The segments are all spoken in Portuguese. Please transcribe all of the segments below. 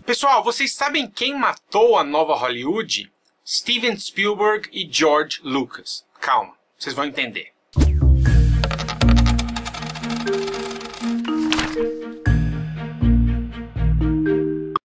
Pessoal, vocês sabem quem matou a nova Hollywood? Steven Spielberg e George Lucas. Calma, vocês vão entender.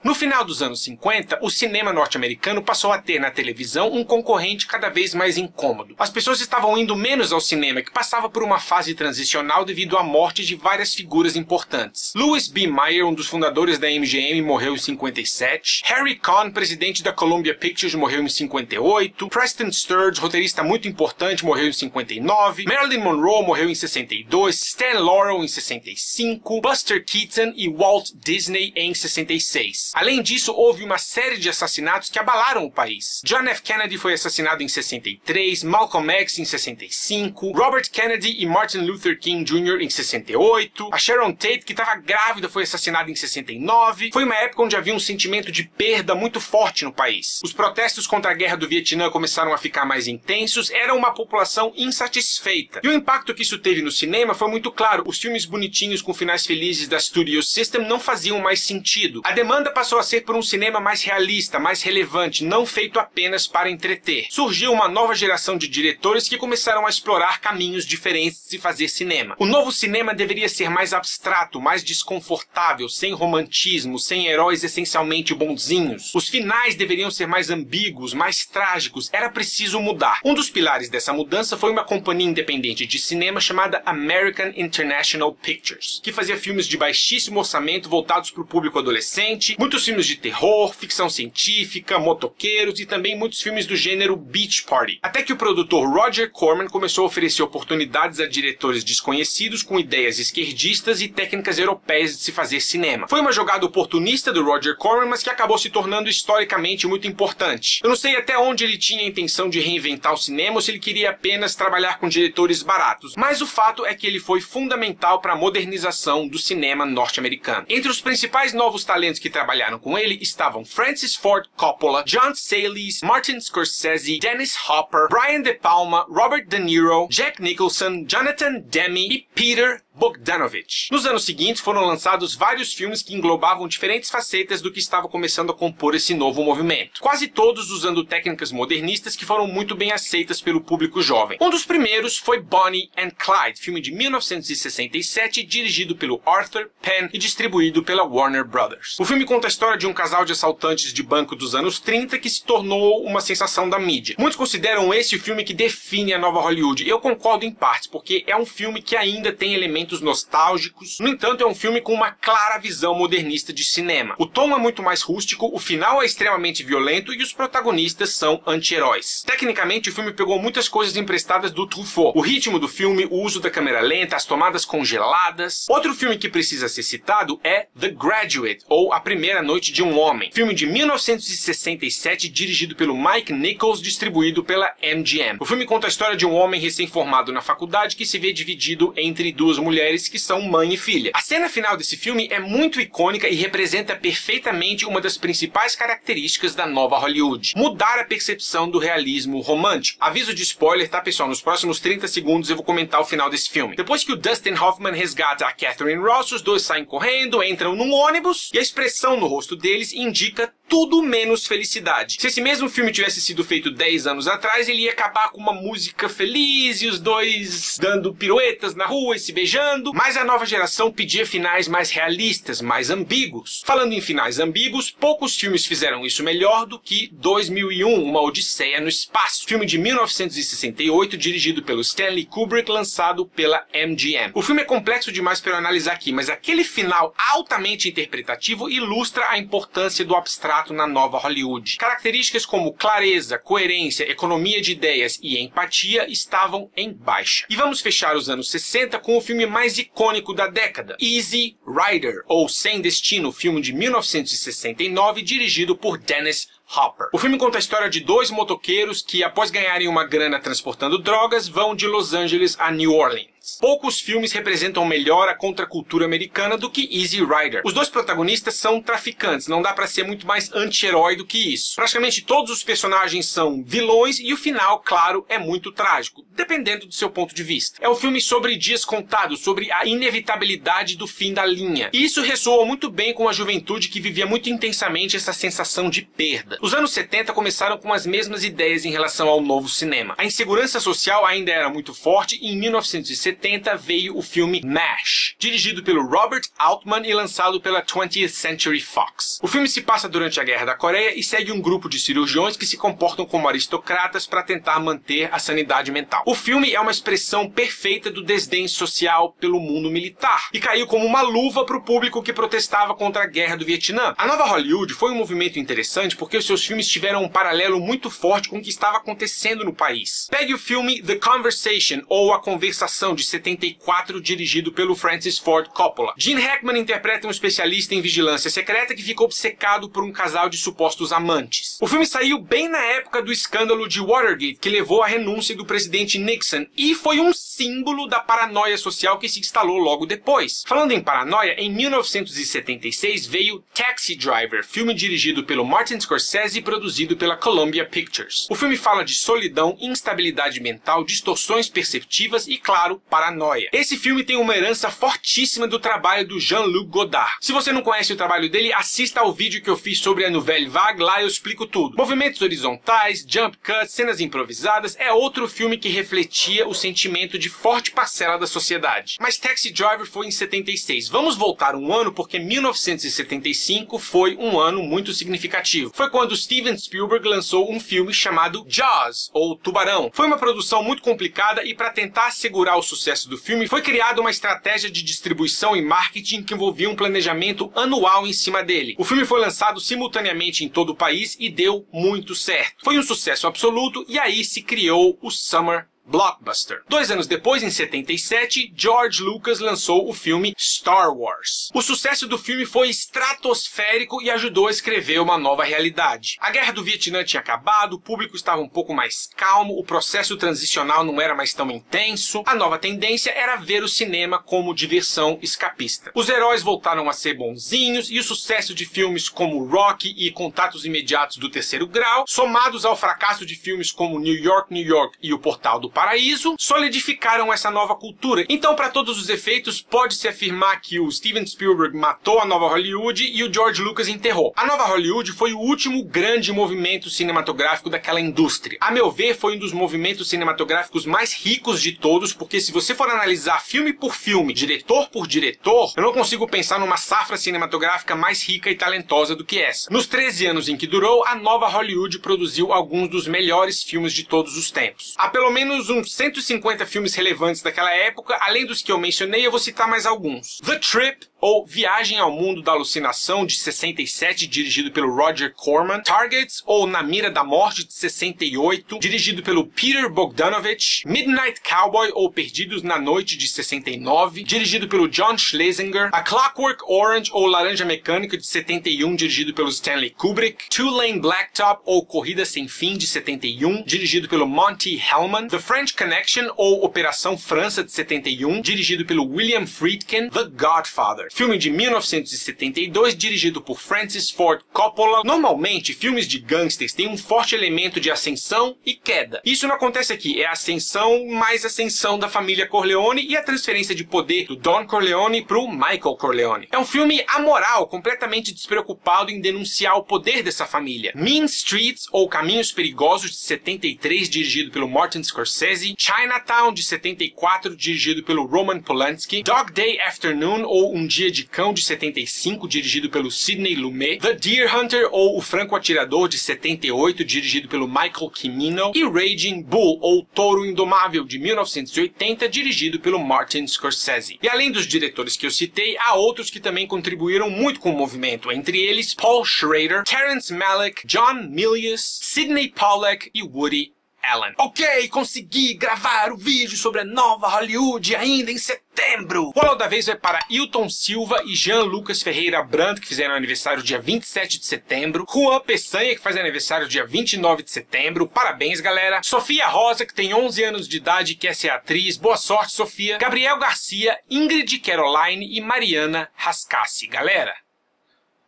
No final dos anos 50, o cinema norte-americano passou a ter na televisão um concorrente cada vez mais incômodo. As pessoas estavam indo menos ao cinema, que passava por uma fase transicional devido à morte de várias figuras importantes. Louis B. Mayer, um dos fundadores da MGM, morreu em 57. Harry Cohn, presidente da Columbia Pictures, morreu em 58. Preston Sturges, roteirista muito importante, morreu em 59. Marilyn Monroe morreu em 62. Stan Laurel em 65. Buster Keaton e Walt Disney em 66. Além disso, houve uma série de assassinatos que abalaram o país. John F. Kennedy foi assassinado em 63, Malcolm X em 65, Robert Kennedy e Martin Luther King Jr. em 68, a Sharon Tate, que estava grávida, foi assassinada em 69. Foi uma época onde havia um sentimento de perda muito forte no país. Os protestos contra a guerra do Vietnã começaram a ficar mais intensos, era uma população insatisfeita. E o impacto que isso teve no cinema foi muito claro. Os filmes bonitinhos com finais felizes da Studio System não faziam mais sentido. A demanda passou a ser por um cinema mais realista, mais relevante, não feito apenas para entreter. Surgiu uma nova geração de diretores que começaram a explorar caminhos diferentes de fazer cinema. O novo cinema deveria ser mais abstrato, mais desconfortável, sem romantismo, sem heróis essencialmente bonzinhos. Os finais deveriam ser mais ambíguos, mais trágicos. Era preciso mudar. Um dos pilares dessa mudança foi uma companhia independente de cinema chamada American International Pictures, que fazia filmes de baixíssimo orçamento voltados para o público adolescente, muitos filmes de terror, ficção científica, motoqueiros e também muitos filmes do gênero Beach Party. Até que o produtor Roger Corman começou a oferecer oportunidades a diretores desconhecidos com ideias esquerdistas e técnicas europeias de se fazer cinema. Foi uma jogada oportunista do Roger Corman, mas que acabou se tornando historicamente muito importante. Eu não sei até onde ele tinha a intenção de reinventar o cinema ou se ele queria apenas trabalhar com diretores baratos, mas o fato é que ele foi fundamental para a modernização do cinema norte-americano. Entre os principais novos talentos que trabalharam com ele estavam Francis Ford Coppola, John Sayles, Martin Scorsese, Dennis Hopper, Brian De Palma, Robert De Niro, Jack Nicholson, Jonathan Demme e Peter Bogdanovich. Nos anos seguintes foram lançados vários filmes que englobavam diferentes facetas do que estava começando a compor esse novo movimento, quase todos usando técnicas modernistas que foram muito bem aceitas pelo público jovem. Um dos primeiros foi Bonnie and Clyde, filme de 1967, dirigido pelo Arthur Penn e distribuído pela Warner Brothers. O filme conta a história de um casal de assaltantes de banco dos anos 30 que se tornou uma sensação da mídia. Muitos consideram esse o filme que define a nova Hollywood. Eu concordo em partes, porque é um filme que ainda tem elementos nostálgicos. No entanto, é um filme com uma clara visão modernista de cinema. O tom é muito mais rústico, o final é extremamente violento e os protagonistas são anti-heróis. Tecnicamente, o filme pegou muitas coisas emprestadas do Truffaut. O ritmo do filme, o uso da câmera lenta, as tomadas congeladas. Outro filme que precisa ser citado é The Graduate, ou A Primeira Noite de um Homem. Filme de 1967, dirigido pelo Mike Nichols, distribuído pela MGM. O filme conta a história de um homem recém-formado na faculdade que se vê dividido entre duas mulheres que são mãe e filha. A cena final desse filme é muito icônica e representa perfeitamente uma das principais características da nova Hollywood: mudar a percepção do realismo romântico. Aviso de spoiler, tá, pessoal? Nos próximos 30 segundos eu vou comentar o final desse filme. Depois que o Dustin Hoffman resgata a Catherine Ross, os dois saem correndo, entram num ônibus e a expressão no rosto deles indica tudo menos felicidade. Se esse mesmo filme tivesse sido feito 10 anos atrás, ele ia acabar com uma música feliz e os dois dando piruetas na rua e se beijando, mas a nova geração pedia finais mais realistas, mais ambíguos. Falando em finais ambíguos, poucos filmes fizeram isso melhor do que 2001, Uma Odisseia no Espaço, filme de 1968, dirigido pelo Stanley Kubrick, lançado pela MGM. O filme é complexo demais para eu analisar aqui, mas aquele final altamente interpretativo ilustra a importância do abstrato na nova Hollywood. Características como clareza, coerência, economia de ideias e empatia estavam em baixa. E vamos fechar os anos 60 com o filme mais icônico da década, Easy Rider, ou Sem Destino, filme de 1969, dirigido por Dennis Hopper. O filme conta a história de dois motoqueiros que, após ganharem uma grana transportando drogas, vão de Los Angeles a New Orleans. Streets. Poucos filmes representam melhor a contracultura americana do que Easy Rider. Os dois protagonistas são traficantes, não dá pra ser muito mais anti-herói do que isso. Praticamente todos os personagens são vilões e o final, claro, é muito trágico, dependendo do seu ponto de vista. É um filme sobre dias contados, sobre a inevitabilidade do fim da linha. E isso ressoa muito bem com a juventude que vivia muito intensamente essa sensação de perda. Os anos 70 começaram com as mesmas ideias em relação ao novo cinema. A insegurança social ainda era muito forte e em 1970 veio o filme MASH, dirigido pelo Robert Altman e lançado pela 20th Century Fox. O filme se passa durante a Guerra da Coreia e segue um grupo de cirurgiões que se comportam como aristocratas para tentar manter a sanidade mental. O filme é uma expressão perfeita do desdém social pelo mundo militar e caiu como uma luva para o público que protestava contra a Guerra do Vietnã. A nova Hollywood foi um movimento interessante porque os seus filmes tiveram um paralelo muito forte com o que estava acontecendo no país. Pegue o filme The Conversation, ou A Conversação, de 74, dirigido pelo Francis Ford Coppola. Gene Hackman interpreta um especialista em vigilância secreta que ficou obcecado por um casal de supostos amantes. O filme saiu bem na época do escândalo de Watergate, que levou à renúncia do presidente Nixon, e foi um símbolo da paranoia social que se instalou logo depois. Falando em paranoia, em 1976 veio Taxi Driver, filme dirigido pelo Martin Scorsese e produzido pela Columbia Pictures. O filme fala de solidão, instabilidade mental, distorções perceptivas e, claro, paranoia. Esse filme tem uma herança fortíssima do trabalho do Jean-Luc Godard. Se você não conhece o trabalho dele, assista ao vídeo que eu fiz sobre a Nouvelle Vague, lá eu explico tudo. Movimentos horizontais, jump cuts, cenas improvisadas, é outro filme que refletia o sentimento de forte parcela da sociedade. Mas Taxi Driver foi em 76. Vamos voltar um ano porque 1975 foi um ano muito significativo. Foi quando Steven Spielberg lançou um filme chamado Jaws, ou Tubarão. Foi uma produção muito complicada e para tentar assegurar o sucesso do filme foi criada uma estratégia de distribuição e marketing que envolvia um planejamento anual em cima dele. O filme foi lançado simultaneamente em todo o país e deu muito certo. Foi um sucesso absoluto e aí se criou o Summer Blockbuster. 2 anos depois, em 77, George Lucas lançou o filme Star Wars. O sucesso do filme foi estratosférico e ajudou a escrever uma nova realidade. A Guerra do Vietnã tinha acabado, o público estava um pouco mais calmo, o processo transicional não era mais tão intenso, a nova tendência era ver o cinema como diversão escapista. Os heróis voltaram a ser bonzinhos e o sucesso de filmes como Rocky e Contatos Imediatos do Terceiro Grau, somados ao fracasso de filmes como New York, New York e O Portal do Paraíso, solidificaram essa nova cultura. Então, para todos os efeitos, pode-se afirmar que o Steven Spielberg matou a nova Hollywood e o George Lucas enterrou. A nova Hollywood foi o último grande movimento cinematográfico daquela indústria. A meu ver, foi um dos movimentos cinematográficos mais ricos de todos, porque se você for analisar filme por filme, diretor por diretor, eu não consigo pensar numa safra cinematográfica mais rica e talentosa do que essa. Nos 13 anos em que durou, a nova Hollywood produziu alguns dos melhores filmes de todos os tempos. Há pelo menos uns 150 filmes relevantes daquela época, além dos que eu mencionei, eu vou citar mais alguns. The Trip, ou Viagem ao Mundo da Alucinação, de 67, dirigido pelo Roger Corman. Targets, ou Na Mira da Morte, de 68, dirigido pelo Peter Bogdanovich. Midnight Cowboy, ou Perdidos na Noite, de 69, dirigido pelo John Schlesinger. A Clockwork Orange, ou Laranja Mecânica, de 71, dirigido pelo Stanley Kubrick. Two Lane Blacktop, ou Corrida Sem Fim, de 71, dirigido pelo Monty Hellman. The French Connection, ou Operação França, de 71, dirigido pelo William Friedkin. The Godfather, filme de 1972, dirigido por Francis Ford Coppola. Normalmente, filmes de gangsters têm um forte elemento de ascensão e queda. Isso não acontece aqui, é a ascensão mais ascensão da família Corleone e a transferência de poder do Don Corleone pro Michael Corleone. É um filme amoral, completamente despreocupado em denunciar o poder dessa família. Mean Streets, ou Caminhos Perigosos, de 73, dirigido pelo Martin Scorsese. Chinatown, de 74, dirigido pelo Roman Polanski. Dog Day Afternoon, ou Um Dia de Cão, de 75, dirigido pelo Sidney Lumet. The Deer Hunter, ou O Franco Atirador, de 78, dirigido pelo Michael Cimino. E Raging Bull, ou Touro Indomável, de 1980, dirigido pelo Martin Scorsese. E além dos diretores que eu citei, há outros que também contribuíram muito com o movimento, entre eles Paul Schrader, Terrence Malick, John Milius, Sidney Pollack e Woody Allen. Ok, consegui gravar o vídeo sobre a nova Hollywood ainda em setembro. setembro! O alô da vez vai para Hilton Silva e Jean Lucas Ferreira Brandt, que fizeram aniversário dia 27 de setembro. Juan Peçanha, que faz aniversário dia 29 de setembro. Parabéns, galera. Sofia Rosa, que tem 11 anos de idade e quer ser atriz. Boa sorte, Sofia. Gabriel Garcia, Ingrid Caroline e Mariana Rascassi. Galera,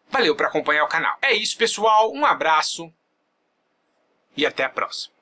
valeu por acompanhar o canal. É isso, pessoal. Um abraço e até a próxima.